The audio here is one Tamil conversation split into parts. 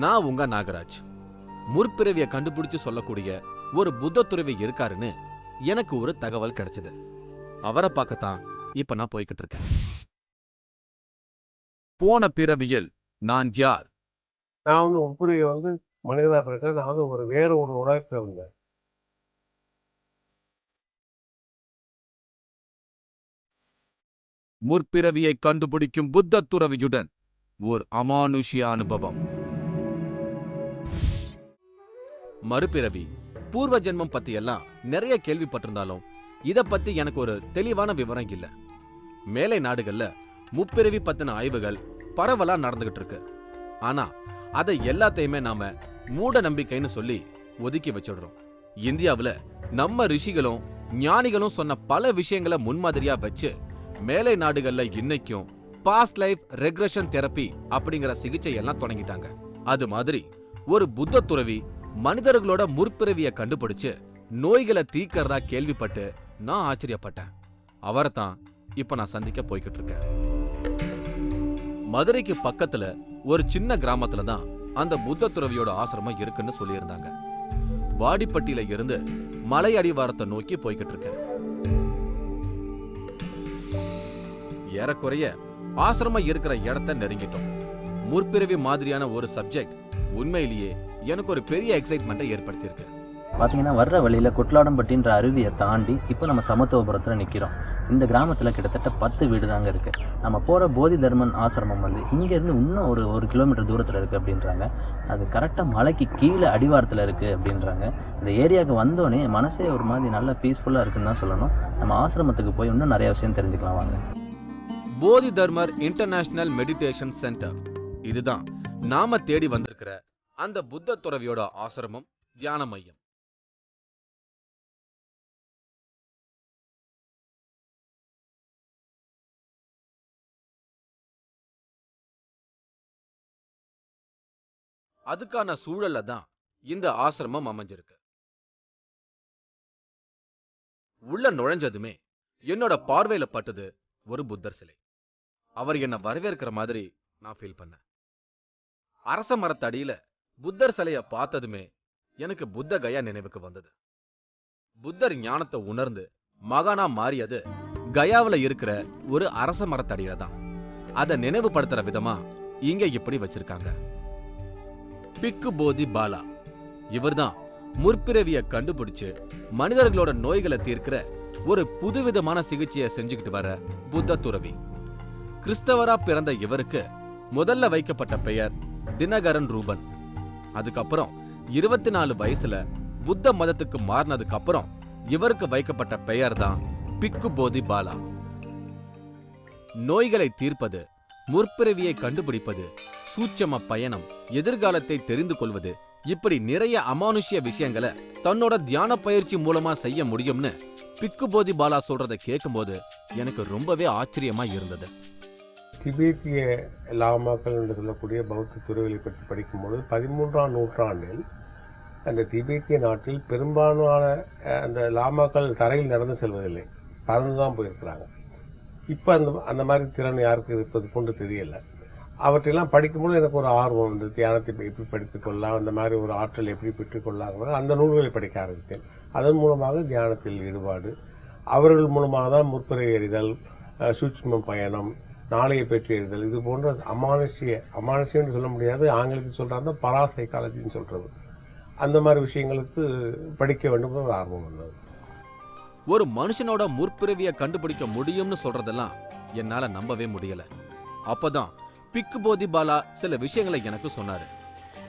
நான் உங்க நாகராஜ். முற்பிறவிய கண்டுபிடிச்சு சொல்லக்கூடிய ஒரு புத்த துறவி இருக்காருன்னு எனக்கு ஒரு தகவல் கிடைச்சது. அவரை பார்க்கத்தான் இப்ப நான் போய்கிட்டு இருக்கேன். போன பிறவியில் நான் யார்? நான் முற்பிறவி மனிதனா பிறக்கிறேன். நான் வேற ஒரு உலகத்துல இருந்தேன். முற்பிறவியை கண்டுபிடிக்கும் புத்த துறவியுடன் ஒரு அமானுஷ்ய அனுபவம். மறுபிறவி, பூர்வ ஜென்மம் பத்தி எல்லாம் நிறைய கேள்விப்பட்டிருந்தாலும் இத பத்தி எனக்கு ஒரு தெளிவான விவரம் இல்ல. மேலை நாடுகள்ல முப்பிறவி பத்தின ஆய்வுகள் பரவலா நடந்துகிட்டு இருக்கு. ஆனா அதை எல்லாத்தையுமே நாம மூட நம்பிக்கைன்னு சொல்லி ஒதுக்கி வச்சிடுறோம். இந்தியாவுல நம்ம ரிஷிகளும் ஞானிகளும் சொன்ன பல விஷயங்களை முன்மாதிரியா வச்சு மேலை நாடுகள்ல இன்னைக்கும் பாஸ்ட் லைஃப் ரெக்ரெஷன் தெரப்பி அப்படிங்கிற சிகிச்சை எல்லாம் தொடங்கிட்டாங்க. அது மாதிரி ஒரு புத்த துறவி மனிதர்களோட முற்பிறவிய கண்டுபிடிச்சு நோய்களை தீர்க்கறதா கேள்விப்பட்டு நான் ஆச்சரியப்பட்டேன். அவரை தான் இப்ப நான் சந்திக்க போய்கிட்டு இருக்கேன். மதுரைக்கு பக்கத்துல ஒரு சின்ன கிராமத்துல தான் அந்த புத்த துறவியோட ஆசிரமம் இருக்குன்னு சொல்லியிருந்தாங்க. வாடிப்பட்டியில இருந்து மலை அடிவாரத்தை நோக்கி போய்கிட்டு இருக்கேன். ஏறக்குறைய ஆசிரமம் இருக்கிற இடத்தை நெருங்கிட்டோம். முற்பிறவி மாதிரியான ஒரு சப்ஜெக்ட் உண்மையிலேயே எனக்கு ஒரு பெரிய எக்ஸைட்மெண்ட்டை ஏற்படுத்தியிருக்கு. பார்த்தீங்கன்னா வர்ற வழியில் குட்லாடம்பட்டின்ற அருவியை தாண்டி இப்போ நம்ம சமத்துவபுரத்தில் நிற்கிறோம். இந்த கிராமத்தில் கிட்டத்தட்ட 10 வீடு தாங்க இருக்குது. நம்ம போகிற போதி தர்மன் ஆசிரமம் இங்கேருந்து இன்னும் ஒரு கிலோமீட்டர் தூரத்தில் இருக்குது அப்படின்றாங்க. அது கரெக்டாக மலைக்கு கீழே அடிவாரத்தில் இருக்குது அப்படின்றாங்க. இந்த ஏரியாவுக்கு வந்தோடனே மனசே ஒரு மாதிரி நல்லா பீஸ்ஃபுல்லாக இருக்குன்னு தான் சொல்லணும். நம்ம ஆசிரமத்துக்கு போய் இன்னும் நிறைய விஷயம் தெரிஞ்சுக்கலாம் வாங்க. போதி தர்மர் இன்டர்நேஷனல் மெடிடேஷன் சென்டர், இதுதான் நாம தேடி வந்திருக்கிற அந்த புத்த துறவியோட ஆசிரமம், தியான மையம். அதுக்கான சூழல்ல தான் இந்த ஆசிரமம் அமைஞ்சிருக்கு. உள்ள நுழைஞ்சதுமே என்னோட பார்வையில பட்டது ஒரு புத்தர் சிலை. அவர் என்ன வரவேற்கிற மாதிரி நான் ஃபீல் பண்ணேன். அரச மரத்தடியில புத்தர் சிலைய பார்த்ததுமே எனக்கு புத்த கயா நினைவுக்கு வந்தது. புத்தர் ஞானத்தை உணர்ந்து மகானா மாறியது கயாவுல இருக்கிற ஒரு அரச மரத்தடியில தான். அதை நினைவுபடுத்துற விதமா இங்க இப்படி வச்சிருக்காங்க. பிக்கு போதி பாலா, இவர்தான் முற்பிறவிய கண்டுபிடிச்சு மனிதர்களோட நோய்களை தீர்க்கிற ஒரு புதுவிதமான சிகிச்சையை செஞ்சுக்கிட்டு வர புத்த துறவி. கிறிஸ்தவரா பிறந்த இவருக்கு முதல்ல வைக்கப்பட்ட பெயர் தினகரன் ரூபன். அதுக்கப்புறம் 24 வயசுல புத்த மதத்துக்கு மாறினதுக்கு அப்புறம் இவருக்கு வைக்கப்பட்ட பெயர் தான் பிக்கு போதி பாலா. நோய்களை தீர்ப்பது, முற்பிறவியை கண்டுபிடிப்பது, சூட்சம பயணம், எதிர்காலத்தை தெரிந்து கொள்வது, இப்படி நிறைய அமானுஷ்ய விஷயங்களை தன்னோட தியான பயிற்சி மூலமா செய்ய முடியும்னு பிக்கு போதி பாலா சொல்றதை கேட்கும்போது எனக்கு ரொம்பவே ஆச்சரியமா இருந்தது. திபேத்திய லாமாக்கள் என்று சொல்லக்கூடிய பௌத்த துறவிகளை பற்றி படிக்கும்போது 13ஆம் நூற்றாண்டில் அந்த திபேத்திய நாட்டில் பெரும்பாலான அந்த லாமாக்கள் தரையில் நடந்து செல்வதில்லை, பறந்து தான் போயிருக்கிறாங்க. இப்போ அந்த மாதிரி திறன் யாருக்கு இருப்பது போன்று தெரியல. அவற்றையெல்லாம் படிக்கும்போது எனக்கு ஒரு ஆர்வம், இந்த தியானத்தை எப்படி படித்துக்கொள்ளலாம், அந்த மாதிரி ஒரு ஆற்றல் எப்படி பெற்றுக்கொள்ளலாங்கிறது அந்த நூல்களை படிக்க ஆரம்பித்தேன். அதன் மூலமாக தியானத்தில் ஈடுபாடு, அவர்கள் மூலமாக தான் முற்பிறவி எறிதல், சூட்சும பயணம், நாளையை பெற்று எறிதல், இது போன்ற அமானுஷ்யம்னு சொல்ல முடியாது, ஆங்கிலத்தில் சொல்கிறாங்க பராசைக்காலஜின்னு சொல்கிறது, அந்த மாதிரி விஷயங்களுக்கு படிக்க வேண்டும் ஒரு ஆர்வம் வந்தது. ஒரு மனுஷனோட முற்பிறவியை கண்டுபிடிக்க முடியும்னு சொல்றதெல்லாம் என்னால நம்பவே முடியல. அப்பதான் பிக்கு போதி பாலா சில விஷயங்களை எனக்கு சொன்னாரு.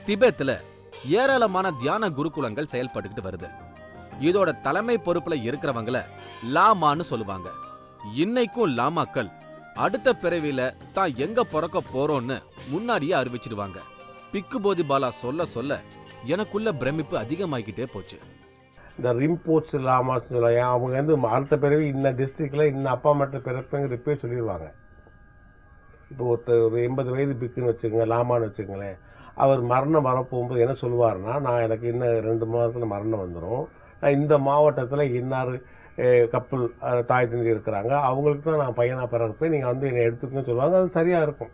திபெத்ல ஏராளமான தியான குருகுலங்கள் செயல்பட்டுக்கிட்டு வருது. இதோட தலைமை பொறுப்புல இருக்கிறவங்கள லாமான்னு சொல்லுவாங்க. இன்னைக்கும் லாமாக்கள் அடுத்த பிறவியில தான் எங்க பிறக்க போறோம்னு முன்னாடியே அறிவிச்சிடுவாங்க. பிக்கு போதி பாலா சொல்ல சொல்ல எனக்குள்ள பிரமிப்பு அதிகமாகிக்கிட்டே போச்சு. இந்த ரிம்போட்ஸ் லாமாஸ் சொல்லுவாங்க, அவங்க அடுத்த பிறவி இன்ன டிஸ்ட்ரிக்ட்ல இன்னும் அப்பா மட்டும் பிறப்புங்கிற பேர் சொல்லிடுவாங்க. இப்போ ஒரு 80 வயது பிக்குன்னு வச்சுக்கோங்க, லாமான்னு வச்சுக்கோங்களேன். அவர் மரணம் வரப்போகும்போது என்ன சொல்லுவார்னா, நான் எனக்கு இன்னும் 2 மாதத்தில் மரணம் வந்துடும், நான் இந்த மாவட்டத்தில் இன்னார் கப்பல் தாய் தந்தி இருக்கிறாங்க, அவங்களுக்கு தான் நான் பையனாக பிறப்பேன், நீங்கள் என்னை எடுத்துக்கன்னு சொல்லுவாங்க. அது சரியாக இருக்கும்.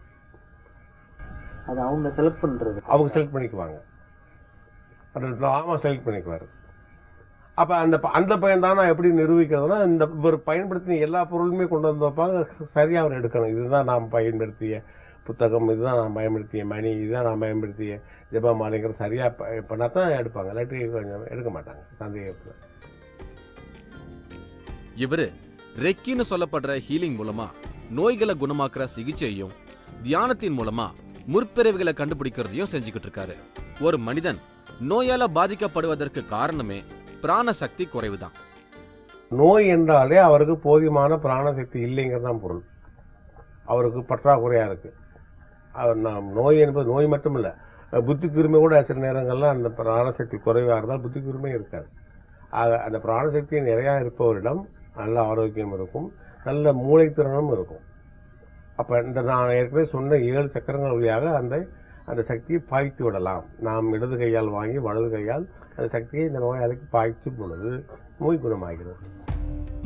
அது அவங்க செலக்ட் பண்ணுறது. அவங்க செலக்ட் பண்ணிக்குவாங்க, அந்த லாமா செலக்ட் பண்ணிக்குவார். அப்போ அந்த பையன் தானே எப்படி நிரூபிக்கிறதுனா, இந்த இவர் பயன்படுத்தின எல்லா பொருளுமே கொண்டு வந்து வைப்பாங்க, சரியாக அவர் எடுக்கணும். இதுதான் நாம் பயன்படுத்திய புத்தகம், இதுதான் நான் பயன்படுத்திய மணி, இதுதான் நான் பயன்படுத்திய ஜெபமாலைங்கிற சரியாக பண்ணால் தான் எடுப்பாங்க, இல்லாட்டி கொஞ்சம் எடுக்க மாட்டாங்க சந்தேகத்தில். இவரு ரெக்கின்னு சொல்லப்படுற ஹீலிங் மூலமா நோய்களை குணமாக்குற சிகிச்சையும் தியானத்தின் மூலமா முற்பிறவிகளை கண்டுபிடிக்கிறதையும் செஞ்சுக்கிட்டு இருக்காரு. ஒரு மனிதன் நோயால பாதிக்கப்படுவதற்கு காரணமே பிராண சக்தி குறைவுதான். நோய் என்றாலே அவருக்கு போதுமான பிராணசக்தி இல்லைங்கிறதான் பொருள். அவருக்கு பற்றாக்குறையாக இருக்குது. அவர் நோய் என்பது நோய் மட்டும் இல்லை, புத்தி கூர்மை கூட சில நேரங்கள்லாம் அந்த பிராணசக்தி குறைவாக இருந்தால் புத்தி கூர்மை இருக்காது. அந்த பிராணசக்தி நிறையா இருப்பவரிடம் நல்ல ஆரோக்கியம் இருக்கும், நல்ல மூளைத்திறனும் இருக்கும். அப்போ இந்த நான் ஏற்கனவே சொன்ன 7 சக்கரங்கள் வழியாக அந்த சக்தியை பாய்த்து விடலாம். நாம் இடது கையால் வாங்கி வலது கையால் அந்த சக்தியை இந்த நோயாளிக்கு பாய்ச்சும் பொழுது நோய் குணமாகிறது.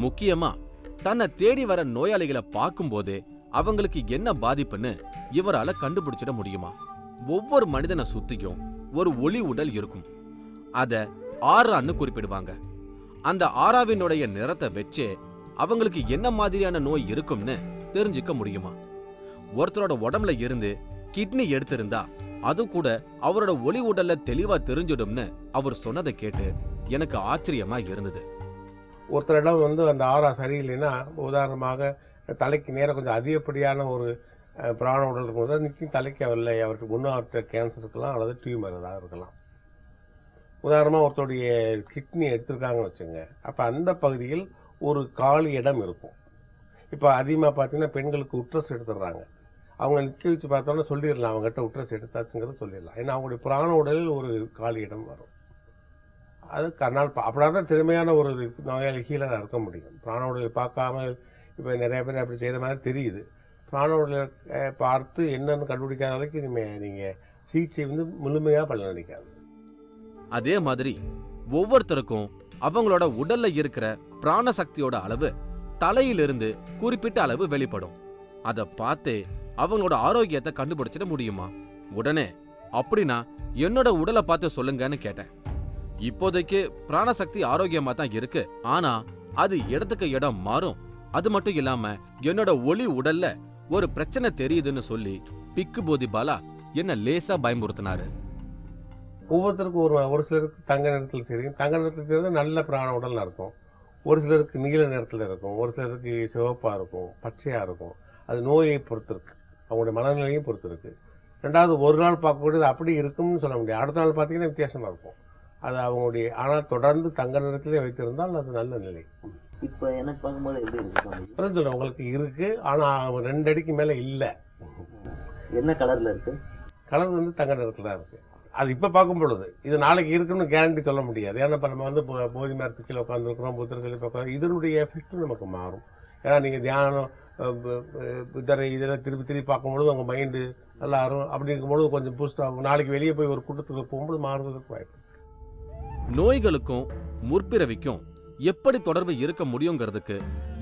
முக்கியமா தன்னை தேடி வர நோயாளிகளை பார்க்கும்போதே அவங்களுக்கு என்ன பாதிப்புன்னு இவரால கண்டுபிடிச்சிட முடியுமா? ஒவ்வொரு மனிதனை சுத்தியும் ஒரு ஒளி உடல் இருக்கும், அத ஆறான்னு குறிப்பிடுவாங்க. அந்த ஆறாவினுடைய நிறத்தை வச்சே அவங்களுக்கு என்ன மாதிரியான நோய் இருக்கும்னு தெரிஞ்சுக்க முடியுமா? ஒருத்தரோட உடம்புல இருந்து கிட்னி எடுத்திருந்தா அது கூட அவரோட ஒளி உடல்ல தெளிவா தெரிஞ்சிடும்னு அவர் சொன்னதை கேட்டு எனக்கு ஆச்சரியமா இருந்தது. ஒருத்தரிடம் அந்த ஆறா சரியில்லைன்னா, உதாரணமாக தலைக்கு நேரம் கொஞ்சம் அதிகப்படியான ஒரு பிராண உடல் இருக்கும்போது நிச்சயம் தலைக்கு இல்லை, அவருக்கு முன்னாட்ட கேன்சர் இருக்கலாம் அல்லது டியூமர் ஏதாவது இருக்கலாம். உதாரணமாக ஒருத்தருடைய கிட்னி எடுத்திருக்காங்கன்னு வச்சுங்க, அப்போ அந்த பகுதியில் ஒரு காலி இடம் இருக்கும். இப்போ அதிகமாக பார்த்தீங்கன்னா பெண்களுக்கு உட்ரஸ் எடுத்துடுறாங்க. அவங்க நிற்க வச்சு பார்த்தோன்னா சொல்லிடலாம் அவங்ககிட்ட உட்ரஸ் எடுத்தாச்சுங்கிறத சொல்லிடலாம். ஏன்னா அவங்களுடைய பிராண உடலில் ஒரு காலி இடம் வரும். அது கண்ணால் அப்படின்னா தான் திறமையான ஒரு நோயாளி ஹீலராக இருக்க முடியும். பிராண உடலை பார்க்காம இப்போ நிறைய பேர் அப்படி செய்கிற மாதிரி தெரியுது. பிராண உடலை பார்த்து என்னென்னு கண்டுபிடிக்காத வரைக்கும் நீங்கள் சிகிச்சை முழுமையாக பலனளிக்காது. அதே மாதிரி ஒவ்வொருத்தருக்கும் அவங்களோட உடல்ல இருக்கிற பிராண சக்தியோட அளவு தலையிலிருந்து குறிப்பிட்ட அளவு வெளிப்படும். அதை பார்த்தே அவங்களோட ஆரோக்கியத்தை கண்டுபிடிச்சிட முடியுமா? உடனே அப்படின்னா என்னோட உடலை பார்த்து சொல்லுங்கன்னு கேட்டேன். இப்போதைக்கு பிராணசக்தி ஆரோக்கியமா தான் இருக்கு, ஆனா அது இடத்துக்கு இடம் மாறும். அது மட்டும் இல்லாம என்னோட ஒளி உடல்ல ஒரு பிரச்சனை தெரியுதுன்னு சொல்லி பிக்கு போதி பாலா என்ன லேசா பயமுறுத்தினாரு. ஒவ்வொருத்தருக்கும் ஒரு சிலருக்கு தங்க நிறத்தில் தெரியும், தங்க நிறத்தில் தெரிஞ்சது நல்ல பிராண உடல்னு இருக்கும். ஒரு சிலருக்கு நீல நிறத்தில் இருக்கும், ஒரு சிலருக்கு சிவப்பாக இருக்கும், பச்சையாக இருக்கும். அது நோயை பொறுத்து இருக்கு, அவங்களுடைய மனநிலையும் பொறுத்து இருக்கு. ரெண்டாவது, ஒரு நாள் பார்க்கக்கூடியது அப்படி இருக்கும்னு சொல்ல முடியாது, அடுத்த நாள் பார்த்தீங்கன்னா வித்தியாசமாக இருக்கும். அது அவங்களுடைய ஆனால் தொடர்ந்து தங்க நிறத்திலே வைத்திருந்தால் அது நல்ல நிலை. இப்போ எனக்கு பார்க்கும்போது எப்படி இருக்கு? அதான் சொல்கிறேன், உங்களுக்கு இருக்குது, ஆனால் 2 அடிக்கு மேலே இல்லை. என்ன கலரில் இருக்குது? கலர் தங்க நிறத்தில் தான் இருக்குது. அது இப்போ பார்க்கும் பொழுது இது நாளைக்கு இருக்குன்னு கேரண்டி சொல்ல முடியாது. ஏன்னா இப்போ நம்ம போதி மரத்துக்கு கீழே உட்காந்துருக்குறோம், புத்தர் சொல்லி உட்காந்து இதனுடைய எஃபெக்ட் நமக்கு மாறும். ஏன்னா நீங்கள் தியானம் புத்தரை இதெல்லாம் திருப்பி பார்க்கும்பொழுது உங்கள் மைண்டு நல்லா ஆகும். அப்படி இருக்கும்பொழுது கொஞ்சம் பூஸ்ட் ஆகும். நாளைக்கு வெளியே போய் ஒரு கூட்டத்துக்கு போகும்போது மாறுவதற்கு வாய்ப்பு. நோய்களுக்கும் முற்பிறவிக்கும் எப்படி தொடர்பு இருக்க முடியுங்கிறதுக்கு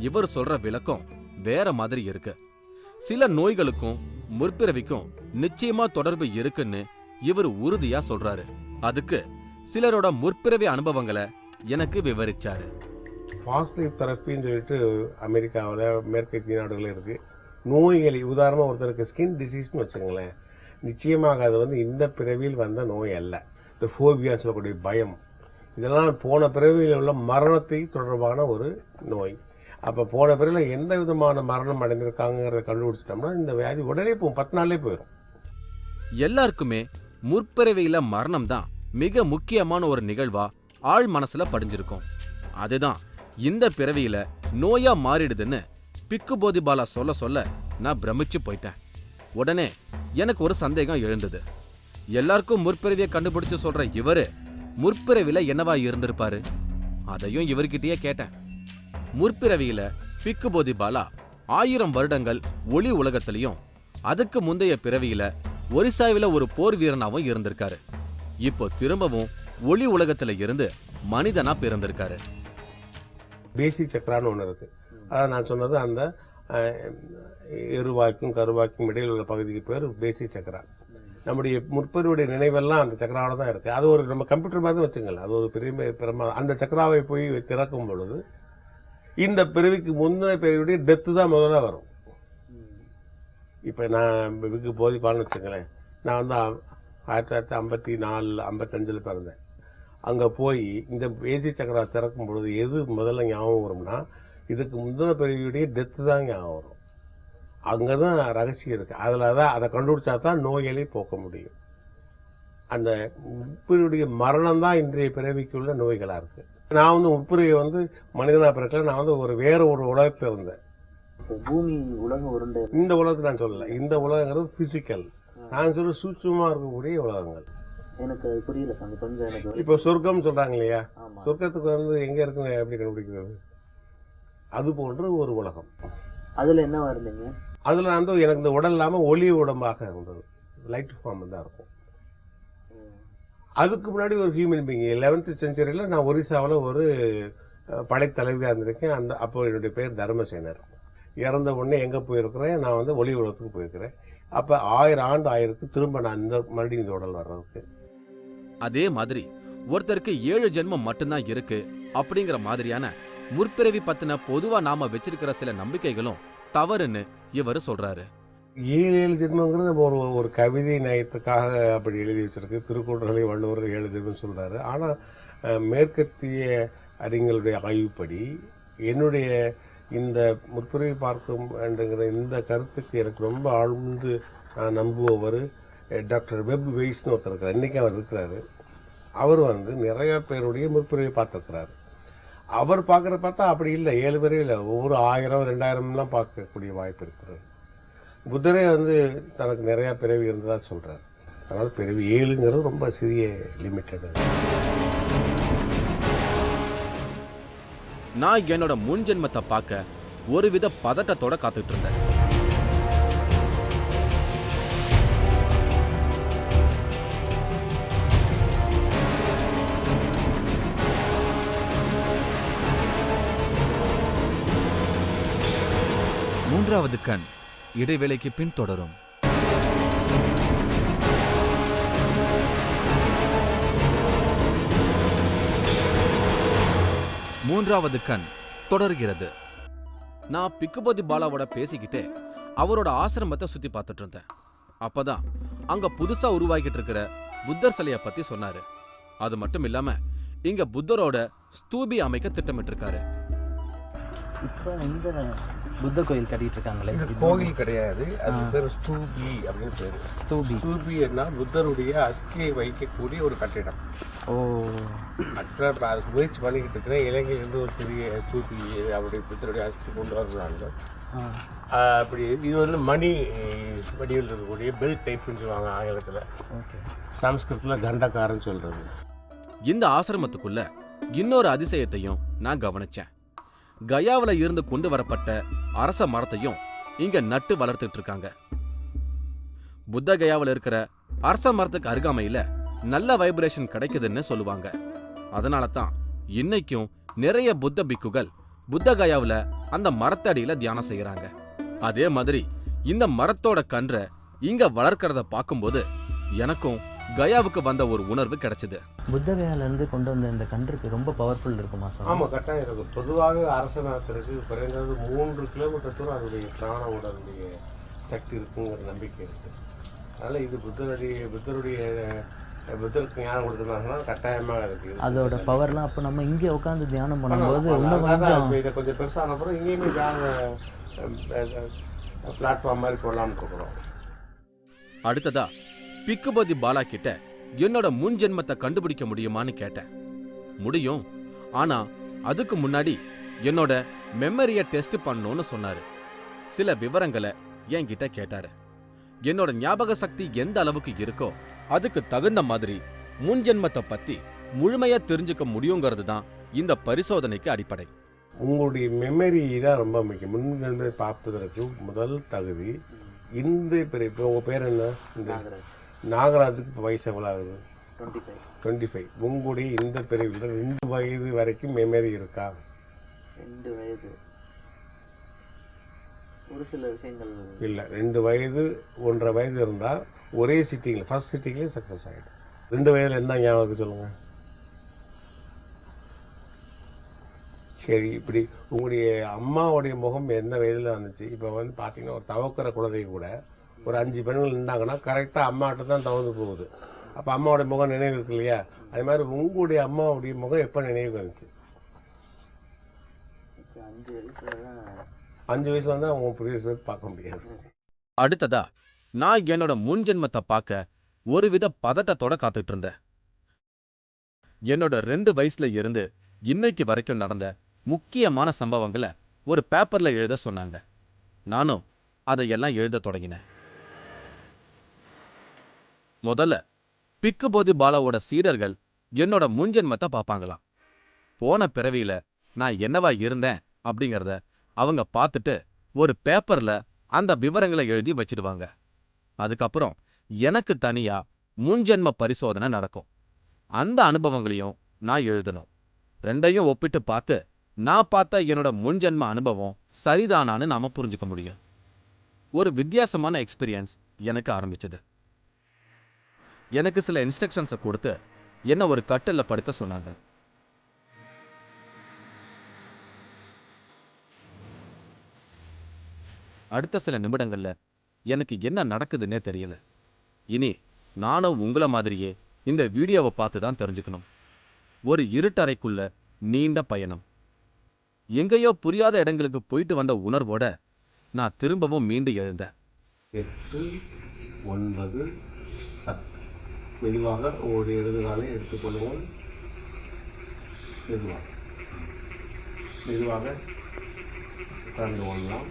இவர் சொல்ற விளக்கம் வேற மாதிரி இருக்கு. சில நோய்களுக்கும் முற்பிறவிக்கும் நிச்சயமா தொடர்பு இருக்குன்னு இவர் உறுதியா சொல்றாரு. அதுக்கு சிலரோட முற்பிறவி அனுபவங்களை எனக்கு விவரிச்சாரு. ஃபாஸ்ட் லைஃப் தெரப்பின்னு சொல்லிட்டு அமெரிக்காவில் மேற்கத்திய நாடுகளில் இருக்குது. நோய்களை உதாரணமாக ஒருத்தருக்கு ஸ்கின் டிசீஸ்னு வச்சுக்கோங்களேன், நிச்சயமாக அது இந்த பிறவியில் வந்த நோய் அல்ல. இந்த ஃபோபியான்னு சொல்லக்கூடிய பயம், இதெல்லாம் போன பிறவியில் உள்ள மரணத்தை தொடர்பான ஒரு நோய். அப்போ போன பிறவியில் எந்த விதமான மரணம் அடைந்திருக்காங்கிறத கண்டுபிடிச்சிட்டோம்னா இந்த வியாதி உடனே 10 நாள்லேயே போயிடும். எல்லாருக்குமே முற்பிறவியில மரணம் தான் மிக முக்கியமான ஒரு நிகழ்வா ஆழ் மனசுல படிஞ்சிருக்கும். அதுதான் இந்த பிறவியில நோயா மாறிடுதுன்னு பிக்கு போதி பாலா சொல்ல நான் பிரமிச்சு போயிட்டேன். உடனே எனக்கு ஒரு சந்தேகம் எழுந்தது. எல்லாருக்கும் முற்பிறவியை கண்டுபிடிச்சு சொல்ற இவரு முற்பிறவில என்னவா இருந்திருப்பாரு? அதையும் இவர்கிட்டயே கேட்டேன். முற்பிறவியில பிக்கு போதி பாலா 1000 வருடங்கள் ஒளி உலகத்திலையும் அதுக்கு முந்தைய பிறவியில ஒரிசாவில ஒரு போர் வீரனாவும் இருந்திருக்காரு. இப்போ திரும்பவும் ஒளி உலகத்துல இருந்து மனிதனா பிறந்திருக்காரு. பேசிக் சக்கரான்னு ஒன்று இருக்குது. அதான் நான் சொன்னது, அந்த எருவாய்க்கும் கருவாய்க்கும் இடையில் உள்ள பகுதிக்கு பேர் பேசிக் சக்கரா. நம்முடைய முற்பிறவியுடைய நினைவெல்லாம் அந்த சக்கராவில் தான் இருக்குது. அது ஒரு நம்ம கம்ப்யூட்டர் மாதிரி தான் வச்சுங்களேன். அது ஒரு பெரிய பிரமா. அந்த சக்கராவை போய் திறக்கும் பொழுது இந்த பிறவிக்கு முந்தின பிறவியுடைய டெத்து தான் முதல்ல வரும். இப்போ நான் இதுக்கு போதிப்பான்னு வச்சுங்களேன். நான் வந்து 1954 55 பிறந்தேன். அங்கே போய் இந்த ஏசி சக்கரா திறக்கும் பொழுது எது முதல்ல ஞாபகம் வரும்னா இதுக்கு முந்தின பிறவியுடைய டெத்து தான் ஞாபகம் வரும். அங்கே தான் ரகசியம் இருக்குது. அதில் தான் அதை கண்டுபிடிச்சா தான் நோய்களை போக்க முடியும். அந்த முப்பிரியுடைய மரணம் தான் இன்றைய பிறவிக்குள்ள நோய்களாக இருக்குது. நான் வந்து முப்பிரியை வந்து மனிதனாக பிறக்கல. நான் வந்து வேற ஒரு உலகத்தில் இருந்தேன். பூமி உலகம் உருண்டை இந்த உலகத்தை நான் சொல்லலை. இந்த உலகங்கிறது ஃபிசிக்கல். நான் சொல்ல சூட்சமாக இருக்கக்கூடிய உலகங்கள். எனக்கு புரியல சாமி, கொஞ்சம் எனக்கு. இப்போ சொர்க்கம்னு சொல்கிறாங்க இல்லையா, சொர்க்கத்துக்கு வந்து எங்கே இருக்குன்னு எப்படி கண்டுபிடிக்கிறது? அது போன்ற ஒரு உலகம். அதில் என்ன வருதுங்க? அதில் வந்து எனக்கு இந்த உடல் இல்லாமல் ஒளி உடம்பாக இருந்தது. லைட் ஃபார்ம் தான் இருக்கும். அதுக்கு முன்னாடி ஒரு ஹியூமன் பீயிங் 11th செஞ்சுரியில் நான் ஒரிசாவில் ஒரு படைத்தலைவியாக இருந்திருக்கேன். அப்போ என்னுடைய பேர் தர்மசேனர். இறந்த உடனே எங்கே போயிருக்கிறேன், நான் வந்து ஒளி உலகத்துக்கு போயிருக்கிறேன். அப்போ 1000 ஆண்டு ஆயிருக்கு திரும்ப நான் மறுபடியும் இந்த உடல் வர்றதுக்கு. அதே மாதிரி ஒருத்தருக்கு 7 ஜென்மம் மட்டும்தான் இருக்கு அப்படிங்கிற மாதிரியான முற்பிறவி பத்தின பொதுவா நாம வச்சிருக்கிற சில நம்பிக்கைகளும் தவறுன்னு இவர் சொல்றாரு. 7 ஜென்மங்கிறது நம்ம ஒரு கவிதை நயத்துக்காக அப்படி எழுதி வச்சிருக்கு. திருக்குறளை வள்ளுவர் 7 ஜென்மம் சொல்றாரு. ஆனால் மேற்கத்திய அறிஞர்களுடைய ஆய்வுப்படி என்னுடைய இந்த முற்பிறவி பார்க்கும் என்கிற இந்த கருத்துக்கு எனக்கு ரொம்ப ஆழ்ந்து நான் நம்புபவர் டாக்டர் வெப் வெய்ஸ்னு ஒருத்தர் இருக்கிறார். இன்றைக்கி அவர் இருக்கிறாரு. அவர் வந்து நிறையா பேருடைய முற்பிறவி பார்த்துருக்கிறாரு. அவர் பார்த்தா அப்படி இல்லை, 7 பேரும் இல்லை, ஒவ்வொரு 1000 2000லாம் பார்க்கக்கூடிய வாய்ப்பு இருக்கிறது. புத்தரே வந்து தனக்கு நிறையா பிறவி இருந்ததாக சொல்கிறார். அதனால் பிறவி 7ங்கிறது ரொம்ப சிறிய லிமிட்டட். நான் என்னோட முன் ஜென்மத்தை பார்க்க ஒருவித பதட்டத்தோட காத்துட்டு இருந்தேன். மூன்றாவது கண் இடைவேளைக்கு பின் தொடரும். மூன்றாவது கண் தொடர்கிறது. நான் பிக்குபதி பாலாவோட பேசிக்கிட்டே அவரோட ஆசிரமத்தை சுத்தி பார்த்துட்டு இருந்தேன். அப்பதான் அங்க புதுசா உருவாக்கிட்டு இருக்கிற புத்தர் சிலைய பத்தி சொன்னாரு. அது மட்டும் இல்லாம இங்க புத்தரோட ஸ்தூபி அமைக்க திட்டமிட்டு இருக்காரு. இப்போ இந்த புத்த கோயில் கட்டிட்டு இருக்காங்களே, கோயில் கிடையாது, அது பேர் ஸ்தூபி அப்படின்னு பேர். ஸ்தூபி என்ன புத்தருடைய அஸ்தியை வைக்கக்கூடிய ஒரு கட்டிடம். ஓ, ஆக்சுவலாக அதுக்கு முயற்சி பண்ணிக்கிட்டு இருக்கிறேன். இலங்கையிலிருந்து ஒரு சிறிய ஸ்தூபி அப்படி புத்தருடைய அஸ்தி கொண்டு வரலாங்க. அப்படி இது வந்து மணி வடிவில் இருக்கக்கூடிய பெல் டைப்னு சொல்லுவாங்க ஆங்கிலத்தில். சமஸ்கிருதத்தில் கண்டக்காரன்னு சொல்கிறது. இந்த ஆசிரமத்துக்குள்ள இன்னொரு அதிசயத்தையும் நான் கவனிச்சேன். கயாவில் இருந்து கொண்டு வரப்பட்ட அரச மரத்தையும் இங்க நட்டு வளர்த்துட்டு இருக்காங்க. புத்த கயாவில் இருக்கிற அரச மரத்துக்கு அருகாமையில நல்ல வைப்ரேஷன் கிடைக்குதுன்னு சொல்லுவாங்க. அதனால தான் இன்னைக்கும் நிறைய புத்த பிக்குகள் புத்த கயாவில் அந்த மரத்தடியில தியானம் செய்யறாங்க. அதே மாதிரி இந்த மரத்தோட கன்றை இங்க வளர்க்கறத பார்க்கும்போது எனக்கும் கயாவுக்கு வந்த ஒரு உணர்வு கிடைச்சது. புத்த கயால இருந்து கொண்டு வந்த இந்த கன்றுக்கு ரொம்ப பவர்ஃபுல் இருக்குமா சார்? ஆமாம், கட்டாயம் இருக்கும். பொதுவாக அரச மரத்திற்கு குறைந்தது 3 கிலோமீட்டர் தூரம் அதனுடைய பிராண உடலுடைய சக்தி இருக்குங்கிற நம்பிக்கை இருக்குது. அதனால் இது புத்தருக்கு ஞானம் கொடுத்துருந்தாங்கன்னா கட்டாயமாக இருக்குது. அதோட பவர்லாம் அப்போ நம்ம இங்கே உட்காந்து தியானம் பண்ணும்போது இன்னும் கொஞ்சம் இதை கொஞ்சம் பெருசான அப்புறம் இங்கேயுமே பிளாட்ஃபார்ம் மாதிரி போடலாம்னு இருக்கிறோம். அடுத்ததா பிக்குபதி பாலா கிட்ட என்னோட முன் ஜென்மத்தை கண்டுபிடிக்க முடியுமான்னு கேட்டேன். முடியும், ஆனா அதுக்கு முன்னாடி என்னோட மெமரியை டெஸ்ட் பண்ணணும்னு சொன்னாரு. சில விவரங்களை என்கிட்ட கேட்டாரு. என்னோட ஞாபக சக்தி எந்த அளவுக்கு இருக்கோ அதுக்கு தகுந்த மாதிரி முன் ஜென்மத்தை பத்தி முழுமையா தெரிஞ்சுக்க முடியுங்கிறது தான் இந்த பரிசோதனைக்கு அடிப்படை. உங்களுடைய மெமரி தான் ரொம்ப முக்கியம். முன்ஜென்மத்தை பார்ப்பதற்கு முதல் தகுதி இந்த இப்போ உங்கள் பேர் என்ன? நாகராஜுக்கு இப்போ வயசு எவ்வளோ ஆகுது? 25. உங்களுடைய இந்த பிரிவில் 2 வயது வரைக்கும் மெமரி இருக்கா? 2 வயது ஒரு சில விஷயங்கள் இல்லை. 2 வயது 1.5 வயது இருந்தால் ஒரே சிட்டிங்கில் ஃபர்ஸ்ட் சிட்டிங்லேயே சக்ஸஸ் ஆகிடும். 2 வயதில் என்ன ஞாபகம் சொல்லுங்கள். சரி, இப்படி உங்களுடைய அம்மாவுடைய முகம் எந்த வயதில் வந்துச்சு? இப்போ வந்து பார்த்தீங்கன்னா ஒரு தவக்கிற குழந்தை கூட ஒரு 5 பெண்கள் நின்றாங்கன்னா கரெக்டாக அம்மாட்ட தான் தவந்து போகுது. அப்போ அம்மாவுடைய முகம் நினைவு இருக்கு இல்லையா? அது மாதிரி உங்களுடைய அம்மாவுடைய முகம் எப்போ நினைவு வந்துச்சு? 5 வயசுல வந்து அவங்க புதிய பார்க்க முடியாது. அடுத்ததா நான் என்னோட முன் ஜென்மத்தை பார்க்க ஒருவித பதட்டத்தோட காத்துட்டு இருந்தேன். என்னோட 2 வயசுல இருந்து இன்னைக்கு வரைக்கும் நடந்த முக்கியமான சம்பவங்களை ஒரு பேப்பர்ல எழுத சொன்னாங்க. நானும் அதையெல்லாம் எழுத தொடங்கினேன். முதல்ல பிக்குபோதி பாலாவோட சீடர்கள் என்னோட முன்ஜென்மத்தை பார்ப்பாங்களாம். போன பிறவியில நான் என்னவா இருந்தேன் அப்படிங்கிறத அவங்க பார்த்துட்டு ஒரு பேப்பர்ல அந்த விவரங்களை எழுதி வச்சிடுவாங்க. அதுக்கப்புறம் எனக்கு தனியா முன்ஜென்ம பரிசோதனை நடக்கும். அந்த அனுபவங்களையும் நான் எழுதணும். 2யும் ஒப்பிட்டு பார்த்து நான் பார்த்த என்னோட முன்ஜென்ம அனுபவம் சரிதானான்னு நாம புரிஞ்சுக்க முடியும். ஒரு வித்தியாசமான எக்ஸ்பீரியன்ஸ் எனக்கு ஆரம்பிச்சது. எனக்கு சில இன்ஸ்ட்ரக்ஷன்ஸை கொடுத்து என்ன ஒரு கட்டில்ல படுக்க சொன்னாங்க. அடுத்த சில நிமிடங்கள்ல எனக்கு என்ன நடக்குதுன்னே தெரியல. இனி நானும் உங்களை மாதிரியே இந்த வீடியோவை பார்த்து தான் தெரிஞ்சுக்கணும். ஒரு இருட்டறைக்குள்ள நீண்ட பயணம். எங்கேயோ புரியாத இடங்களுக்கு போயிட்டு வந்த உணர்வோட நான் திரும்பவும் மீண்டு எழுந்தேன். 8, 9, 10. மெதுவாக ஒரு இடது காலை எடுத்துக்கொள்ளுங்கள். மெதுவாக மெதுவாக உட்கார்ந்து கொள்ளலாம்.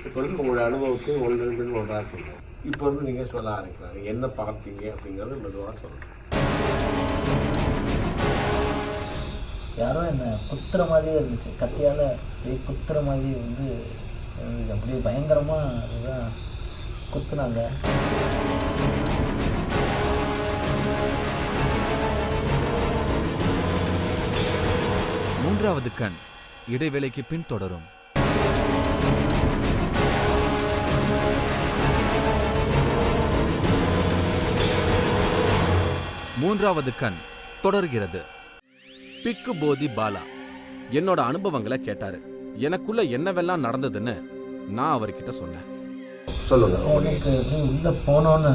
இப்போ வந்து உங்களுடைய அனுபவத்தை 1 2 ஒன்றாக சொல்லலாம். இப்போ வந்து நீங்கள் சொல்ல ஆரம்பிக்கலாம். நீங்கள் என்ன பார்த்தீங்க அப்படிங்கிறது மெதுவாக சொல்லலாம். யாரோ என்னை குத்துற மாதிரியே இருந்துச்சு. கத்தியால் அப்படியே குத்துற மாதிரி வந்து இருந்துச்சு. அப்படியே பயங்கரமாக அதுதான் குத்துனாங்க. மூன்றாவது கண் இடைவேளைக்கு பின் தொடரும். மூன்றாவது கண் தொடர்கிறது. பிக்குபோதி பாலா என்னோட அனுபவங்களை கேட்டாரு. எனக்குள்ள என்னவெல்லாம் நடந்ததுன்னு நான் அவர்கிட்ட சொன்னேன். சொல்லுங்க. எனக்கு அப்படியே உள்ளே போனோன்னு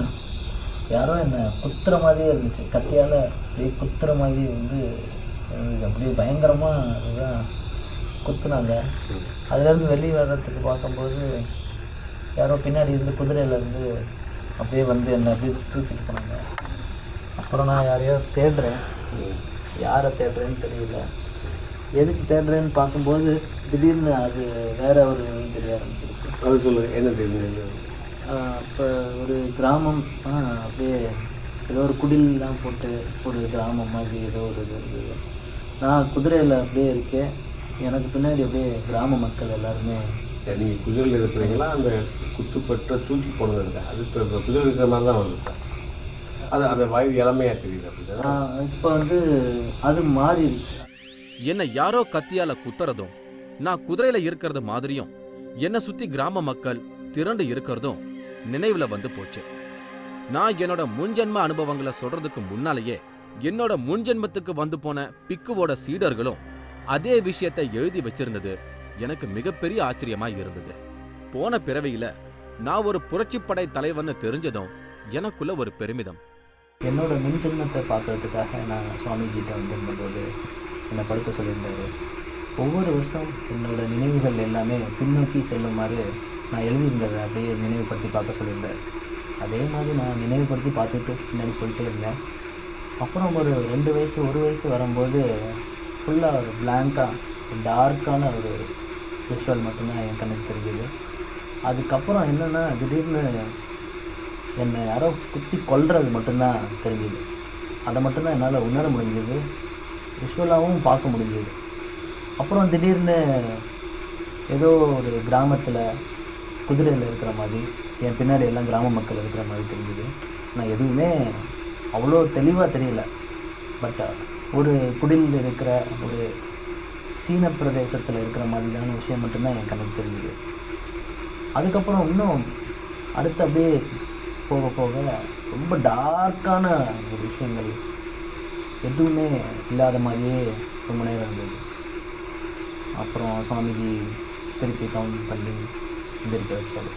யாரோ என்னை குத்துற மாதிரியே இருந்துச்சு. கத்தியால் அப்படியே குத்துற மாதிரி வந்து இருந்துச்சு. அப்படியே பயங்கரமாக அதுதான் குத்துனாங்க. அதுலேருந்து வெளியே வர்றதுக்கு பார்க்கும்போது யாரோ பின்னாடி இருந்து குதிரையிலேருந்து அப்படியே வந்து என்னை அப்படியே தூக்கிட்டு போனாங்க. அப்புறம் நான் யாரையோ தேடுறேன். யாரை தேடுறேன்னு தெரியல. எதுக்கு தேடுறேன்னு பார்க்கும்போது திடீர்னு அது வேற ஒரு தெரிய ஆரம்பிச்சிருச்சு. அது சொல்லுங்கள், என்ன தெரியுது? இப்போ ஒரு கிராமம், அப்படியே ஏதோ ஒரு குடிலாம் போட்டு ஒரு கிராமம் மாதிரி ஏதோ ஒரு இது இருந்தது. நான் குதிரையில் அப்படியே இருக்கேன். எனக்கு பின்னாடி அப்படியே கிராம மக்கள் எல்லாருமே. நீங்கள் குதிரையில் இருக்கிறீங்களா? அந்த குத்துப்பட்ட தூக்கி போனது இருக்கா? அது இப்போ குதிரை இருக்கிற மாதிரி தான் வருது. அது அந்த வயது இளமையாக தெரியுது. அப்படின்னா இப்போ வந்து அது மாறிடுச்சு. என்னை யாரோ கத்தியால குத்துறதும், நான் குதிரையில இருக்கிறது மாதிரியும், என்னை சுத்தி கிராம மக்கள் திரண்டு இருக்கிறதும் நினைவுல வந்து போச்சு. நான் என்னோட முன்ஜென்ம அனுபவங்களை சொல்றதுக்கு முன்னாலேயே என்னோட முன்ஜென்மத்துக்கு வந்து போன பிக்குவோட சீடர்களும் அதே விஷயத்தை எழுதி வச்சிருந்தது எனக்கு மிகப்பெரிய ஆச்சரியமா இருந்தது. போன பிறவியில நான் ஒரு புரட்சிப்படை தலைவன்னு தெரிஞ்சதும் எனக்குள்ள ஒரு பெருமிதம். என்னோட முன்ஜென்மத்தை பார்க்கறதுக்காக நான் சுவாமிஜிட்ட வந்திருந்தபோது என்னை படுக்க சொல்லியிருந்தாரு. ஒவ்வொரு வருஷம் என்னோட நினைவுகள் எல்லாமே பின்னோக்கி செல்லுமாறு நான் எழுதியிருந்ததை அப்படியே நினைவுபடுத்தி பார்க்க சொல்லியிருந்தேன். அதே மாதிரி நான் நினைவுபடுத்தி பார்த்துட்டு பின்னாடி போயிட்டே இருந்தேன். அப்புறம் ஒரு 2 வயசு 1 வயசு வரும்போது ஃபுல்லாக ஒரு பிளாங்காக டார்க்கான ஒரு விஷுவல் மட்டும்தான் என் கண்ணுக்கு தெரியுது. அதுக்கப்புறம் என்னென்னா திடீர்னு என்னை யாரோ குத்தி கொல்றது மட்டும்தான் தெரிஞ்சுது. அதை மட்டும்தான் என்னால் உணர முடிஞ்சது, விஷுவலாகவும் பார்க்க முடிஞ்சது. அப்புறம் திடீர்னு ஏதோ ஒரு கிராமத்தில் குதிரையில் இருக்கிற மாதிரி என் பின்னாடி எல்லாம் கிராம மக்கள் இருக்கிற மாதிரி தெரிஞ்சுது. நான் எதுவுமே அவ்வளோ தெளிவாக தெரியல. பட் ஒரு குடிலில் இருக்கிற ஒரு சீன பிரதேசத்தில் இருக்கிற மாதிரியான விஷயம் மட்டும்தான் என் கண்ணுக்கு தெரிஞ்சுது. அதுக்கப்புறம் இன்னும் அடுத்து அப்படியே போக போக ரொம்ப டார்க்கான ஒரு விஷயங்கள் எதுவுமே இல்லாத மாதிரியே ரொம்ப நேரம் இருந்தது. அப்புறம் சாமிஜி திருப்பி கவுண்ட் பண்ணி எந்திரிக்க வச்சார்.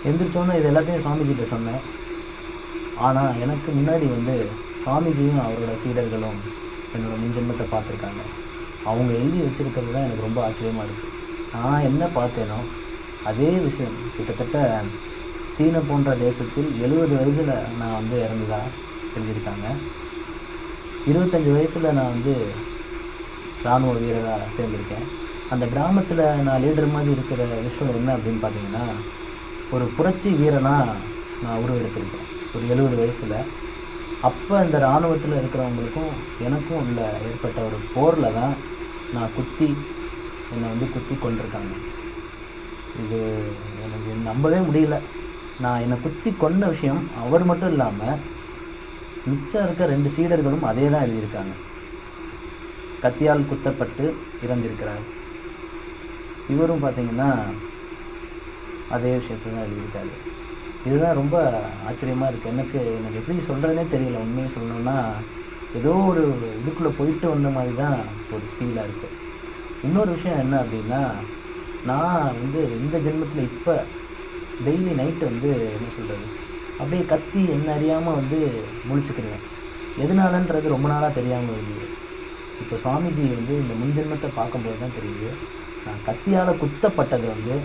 எந்திரிச்சோன்னே இது எல்லாத்தையும் சாமிஜிகிட்ட சொன்னேன். ஆனால் எனக்கு முன்னாடி சாமிஜியும் அவரோட சீடர்களும் என்னோடய முன்ஜென்மத்தை பார்த்துருக்காங்க. அவங்க எழுதி வச்சுருக்கிறது தான் எனக்கு ரொம்ப ஆச்சரியமாக இருக்குது. நான் என்ன பார்த்தேனோ அதே விஷயம் கிட்டத்தட்ட சீன போன்ற தேசத்தில் 70 வயதில் நான் இறந்ததாக எழுதியிருக்காங்க. 25 வயசில் நான் இராணுவ வீரராக சேர்ந்திருக்கேன். அந்த கிராமத்தில் நான் லீடர் மாதிரி இருக்கிற விஷயம் என்ன அப்படின்னு பார்த்தீங்கன்னா, ஒரு புரட்சி வீரனாக நான் உருவெடுத்திருக்கேன் ஒரு 70 வயசில். அப்போ இந்த இராணுவத்தில் இருக்கிறவங்களுக்கும் எனக்கும் உள்ள ஏற்பட்ட ஒரு போரில் தான் நான் என்னை குத்தி கொண்டிருக்காங்க. இது எனக்கு நம்பவே முடியல. நான் என்னை குத்தி கொண்ட விஷயம் அவர் மட்டும் இல்லாமல் மிச்சம் இருக்க 2 சீடர்களும் அதே தான் எழுதியிருக்காங்க. கத்தியால் குத்தப்பட்டு இறந்திருக்கிறார். இவரும் பார்த்திங்கன்னா அதே விஷயத்தை தான் எழுதியிருக்காரு. இதுதான் ரொம்ப ஆச்சரியமாக இருக்குது. எனக்கு எப்படி சொல்கிறதுனே தெரியல. உண்மையை சொல்லணுன்னா ஏதோ ஒரு இதுக்குள்ளே போயிட்டு வந்த மாதிரி தான் ஒரு ஃபீலாக இருக்குது. இன்னொரு விஷயம் என்ன அப்படின்னா, நான் இந்த ஜென்மத்தில் இப்போ டெய்லி நைட்டு என்ன சொல்கிறது, அப்படியே கத்தி என்ன அறியாமல் முழிச்சுக்கிடுவேன். எதனாலன்றது ரொம்ப நாளாக தெரியாமல் இருந்தது. இப்போ சுவாமிஜி இந்த முன்ஜென்மத்தை பார்க்கும்போது தான் தெரியுது, நான் கத்தியால் குத்தப்பட்டது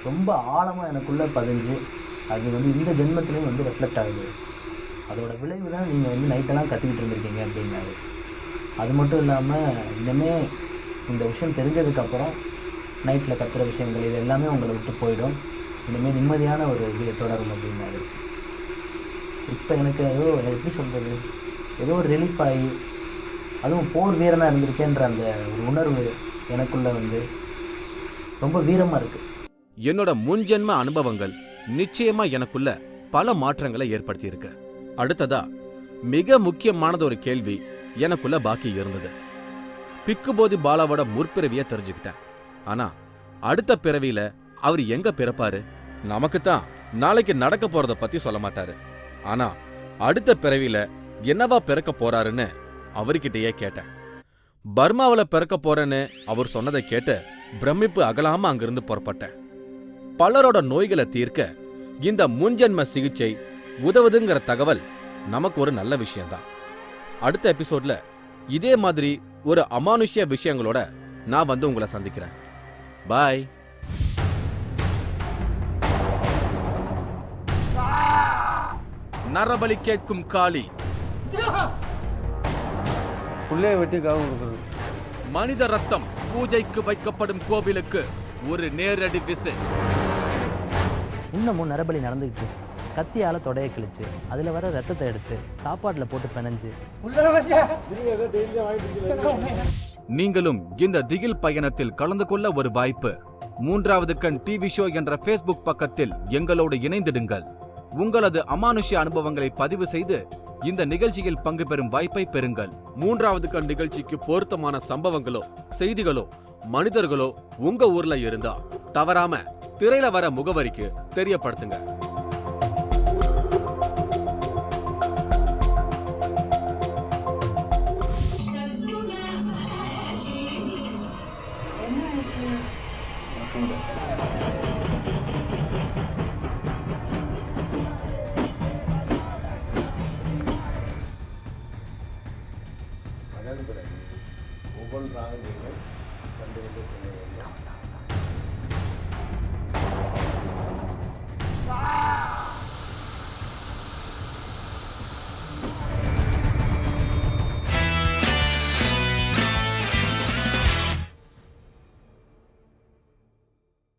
ரொம்ப ஆழமாக எனக்குள்ளே பதிஞ்சு அது இந்த ஜென்மத்திலையும் ரெஃப்ளெக்ட் ஆகுது. அதோட விளைவு தான் நீங்கள் நைட்டெல்லாம் கத்திக்கிட்டு இருந்திருக்கீங்க அப்படின்னாரு. அது மட்டும் இல்லாமல் இனிமேல் இந்த விஷயம் தெரிஞ்சதுக்கப்புறம் நைட்டில் கத்துற விஷயங்கள் இது எல்லாமே உங்களை விட்டு போயிடும். இனிமேல் நிம்மதியான ஒரு இது தொடரும் அப்படின்னாரு. இப்போ எனக்கு எப்படி சொல்கிறது, ஏதோ ஒரு ரிலீஃப் ஆகி, அதுவும் போர் வீரனாக இருந்திருக்கேன்ற அந்த ஒரு உணர்வு எனக்குள்ளே ரொம்ப வீரமாக இருக்குது. என்னோட முன்ஜென்ம அனுபவங்கள் நிச்சயமா எனக்குள்ள பல மாற்றங்களை ஏற்படுத்தி இருக்கு. அடுத்ததா மிக முக்கியமானது ஒரு கேள்வி எனக்குள்ள பாக்கி இருந்தது. பிக்குபோதி பாலாவோட முற்பிறவிய தெரிஞ்சுக்கிட்டேன். ஆனா அடுத்த பிறவியில அவர் எங்க பிறப்பாரு? நமக்குத்தான் நாளைக்கு நடக்க போறத பத்தி சொல்ல மாட்டாரு. ஆனா அடுத்த பிறவியில என்னவா பிறக்க போறாருன்னு அவர்கிட்டயே கேட்டேன். பர்மாவில பிறக்க போறேன்னு அவர் சொன்னதை கேட்டு பிரமிப்பு அகலாம அங்கிருந்து புறப்பட்டேன். பலரோட நோய்களை தீர்க்க இந்த முன்ஜென்ம சிகிச்சை உதவுதுங்கிற தகவல் நமக்கு ஒரு நல்ல விஷயம்தான். அடுத்த எபிசோட்ல இதே மாதிரி ஒரு அமானுஷ்ய விஷயங்களோட நான் உங்களை சந்திக்கிறேன். பாய். நரபலி கேட்கும் காளி, புள்ளைய வெட்டி காவு கொடுக்குறது, மனித ரத்தம் பூஜைக்கு வைக்கப்படும் கோவிலுக்கு ஒரு நேரடி விசிட். இன்னமும் நரபலி நடந்துக்கிட்டு கத்தியால் தொடையை கிழிச்சு அதில் வர ரத்தத்தை எடுத்து சாப்பாட்டில் போட்டு பிணைஞ்சு நீங்களும் இந்த திகில் பயணத்தில் கலந்து கொள்ள ஒரு வாய்ப்பு. 3வது கண் டிவி ஷோ என்ற Facebook பக்கத்தில் எங்களோடு இணைந்திடுங்கள். உங்களது அமானுஷ்ய அனுபவங்களை பதிவு செய்து இந்த நிகழ்ச்சியில் பங்கு பெறும் வாய்ப்பை பெறுங்கள். 3வது கண் நிகழ்ச்சிக்கு பொருத்தமான சம்பவங்களோ செய்திகளோ மனிதர்களோ உங்க ஊர்ல இருந்தா தவறாம திரையில வர முகவரிக்கு தெரியப்படுத்துங்க.